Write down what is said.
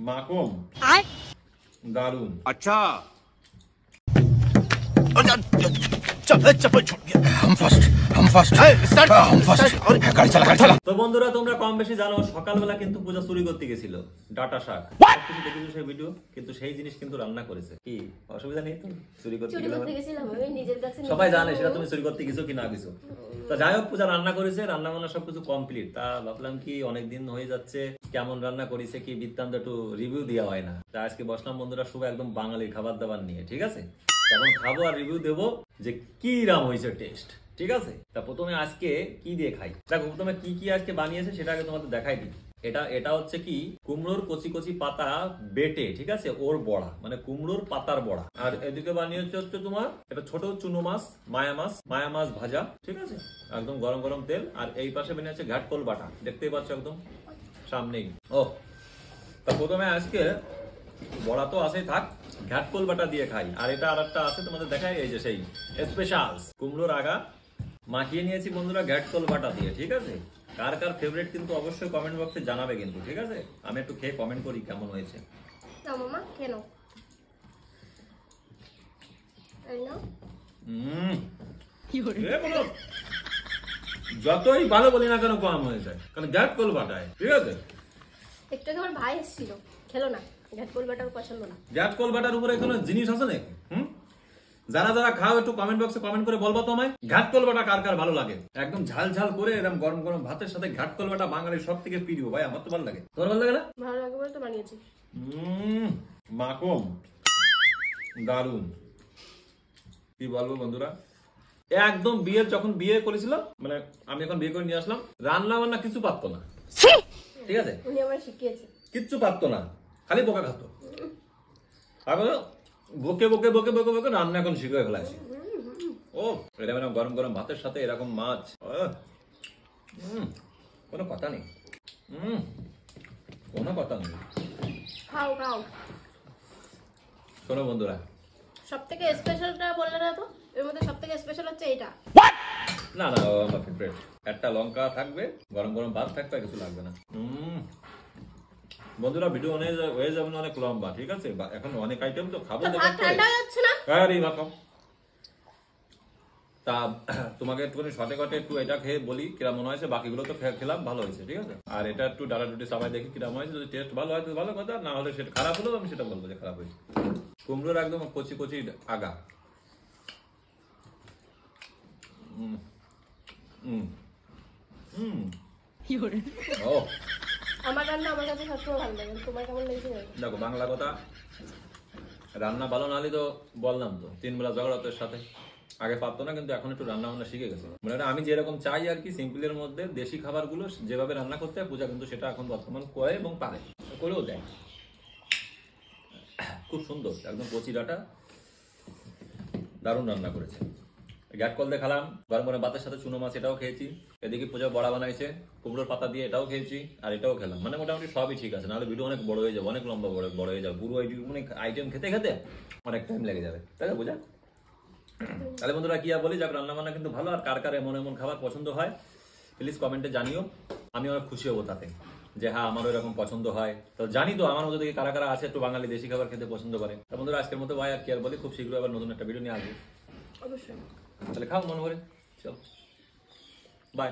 মাখন দারুন। अच्छा তো বন্ধুরা তোমরা কম বেশি জানো সকালবেলা কিন্তু পূজা চুরি করতে গেছিল ডাটা শাক। কিছু দেখেছো সেই ভিডিও, কিন্তু সেই জিনিস কিন্তু রান্না করেছে। কি অসুবিধা নেই তো? চুরি করতে গেছিলাম আমি নিজের কাছে। সবাই জানে সেটা তুমি চুরি করতে গেছো কি না গেছো। তা যাই হোক, পূজা রান্না করেছে, রান্না বান্না সবকিছু কমপ্লিট। তা ভাবলাম কি অনেকদিন হয়ে যাচ্ছে কেমন রান্না করেছে কি বৃত্তান্ত একটু রিভিউ দেওয়া হয় না। তা আজকে বসলাম বন্ধুরা শুভ একদম বাঙালি খাবার দাবার নিয়ে, ঠিক আছে? তখন খাবো আর রিভিউ দেবো যে কি রাম হয়েছে টেস্ট, ঠিক আছে? তা প্রথমে আজকে কি দিয়ে খাই দেখো। প্রথমে কি কি আজকে বানিয়েছে সেটা আগে তোমাদের দেখাই দিই। এটা হচ্ছে কি কুমড়োর কচি কচি পাতা বেটে, ঠিক আছে, ওর বড়া, মানে কুমড়োর পাতার বড়া। আর এদিকে বানিয়েছে হচ্ছে তোমার এটা ছোট চুনো মাছ, মায়া মাছ ভাজা, ঠিক আছে, একদম গরম গরম তেল। আর এই পাশে বানিয়েছে ঘাটকোল বাটা, দেখতেই পাচ্ছ একদম সামনেই। ও তা প্রথমে আজকে বড়া তো আসেই থাক, ঘাটকোল বাটা দিয়ে খাই। আর এটা আর একটা আছে তোমাদের দেখাই, এই যে সেই স্পেশাল কুমড়োর আগা মাখিয়ে নিয়েছি বন্ধুরা ঘাটকোল বাটা দিয়ে, ঠিক আছে? কার কার ফেভারিট কিন্তু অবশ্যই কমেন্ট বক্সে জানাবে কিন্তু, ঠিক আছে? আমি একটু খেয়ে কমেন্ট করি কেমন হয়েছে। মামা কেন যতই ভালো বলি না কেন কম হয়ে যায়, কারণ ঘাটকোল বাটায়, ঠিক আছে? একটু আমার ভাই এসেছিল, খেলো না, ঘাটকোল বাটার পছন্দ না। ঘাটকোল বাটার উপরে কোনো জিনিস আছে নাকি? যারা যারা খাও একটু কমেন্ট বক্সে কমেন্ট করে বলবো তো আমায়, ঘাটকোল বাটা কার কার ভালো লাগে। একদম ঝাল ঝাল করে এরকম গরম গরম ভাতের সাথে ঘাটকোল বাটা বাঙালির সব থেকে প্রিয়। ভাই আমার তো ভালো লাগে, তোমার ভালো লাগে না? ভালো লাগে বলে তো বানিয়েছি। মাখন দারুন। কি বলবো বন্ধুরা, একদম যখন বিয়ে করেছিল, মানে আমি এখন বিয়ে করে নিয়ে আসলাম, রান্না বান্না কিছু পারতো না, ঠিক আছে? উনি আমার শিখিয়েছে, কিচ্ছু পারতো না, খালি বোকা খাতো। তারপরে বকে বকে বকে বকে বকে রান্না এখন শিখে ফেলাইছে। ও এটা মানে গরম গরম ভাতের সাথে এরকম মাছ, কোনো কথা নেই, কোনো কথা নেই। খাও খাও। শোনো বন্ধুরা, সব থেকে স্পেশালটা বললে না তো, এর মধ্যে সব থেকে স্পেশাল হচ্ছে এটা। না না আমার ফেভারিট। একটা লঙ্কা থাকবে, গরম গরম ভাত থাকবে, কিছু লাগবে না। বন্ধুরা ভিডিও অনেক হয়ে যাবে না, অনেক লম্বা, ঠিক আছে? এখন অনেক আইটেম তো খাবো। ঠান্ডা যাচ্ছে না? হ্যাঁ রে ভাত। তা তোমাকে একটুখানি শর্টে কটে একটু এটা খেয়ে বলি কিরম মনে হয়েছে। বাকিগুলো তো খেলাম, ভালো হয়েছে, ঠিক আছে? আর এটা একটু ডালাডুটি সবাই দেখি কিরম হয়েছে। যদি টেস্ট ভালো হয় তো ভালো কথা, না হলে সেটা খারাপ হলেও আমি সেটা বলবো যে খারাপ হয়েছে। কুমড়োর একদম কচি কচি আগা। ও আমার রান্না আমার কাছে সবসময় ভালো লাগে, তোমার কেমন লেগেছে? দেখো বাংলা কথা, রান্না ভালো না হলে তো বললাম তো 3 বেলা ঝগড়া তোর সাথে। আগে পারতো না, কিন্তু এখন একটু রান্না বান্না শিখে গেছে। মানে আমি যেরকম চাই আর কি, সিম্পলের মধ্যে দেশি খাবারগুলো যেভাবে রান্না করতে হয়, পূজা কিন্তু সেটা এখন বর্তমান করে এবং পারে, করেও দেয়। খুব সুন্দর, একদম কচি ডাটা, দারুণ রান্না করেছে। ঘাটকল দিয়ে খেলাম, গরম গরম ভাতের সাথে চুনো মাছ, এটাও খেয়েছি। এদিকে পূজা বড়া বানাইছে কুমড়োর পাতা দিয়ে, এটাও খেয়েছি। আর এটাও খেলাম, মানে মোটামুটি সবই ঠিক আছে। নাহলে ভিডিও অনেক বড় হয়ে যাবে, অনেক লম্বা বড় হয়ে যাবে। পুরো অনেক আইটেম খেতে খেতে অনেক টাইম লেগে যাবে, তাই না পূজা? তাহলে বন্ধুরা কি আর বলি, যাক রান্না বান্না কিন্তু ভালো। আর কার কার এমন এমন খাবার পছন্দ হয় প্লিজ কমেন্টে জানিও, আমি অনেক খুশি হবো তাতে, যে হ্যাঁ আমারও এরকম পছন্দ হয়। তো জানি তো আমার মধ্যে থেকে কারা কারা আছে একটু বাঙালি দেশি খাবার খেতে পছন্দ করে। তো বন্ধুরা আজকের মতো ভাই আর কি আর বলি, খুব শীঘ্রই আবার নতুন একটা ভিডিও নিয়ে আসবো। অবশ্যই। তাহলে খাও মনে করে, চল বাই।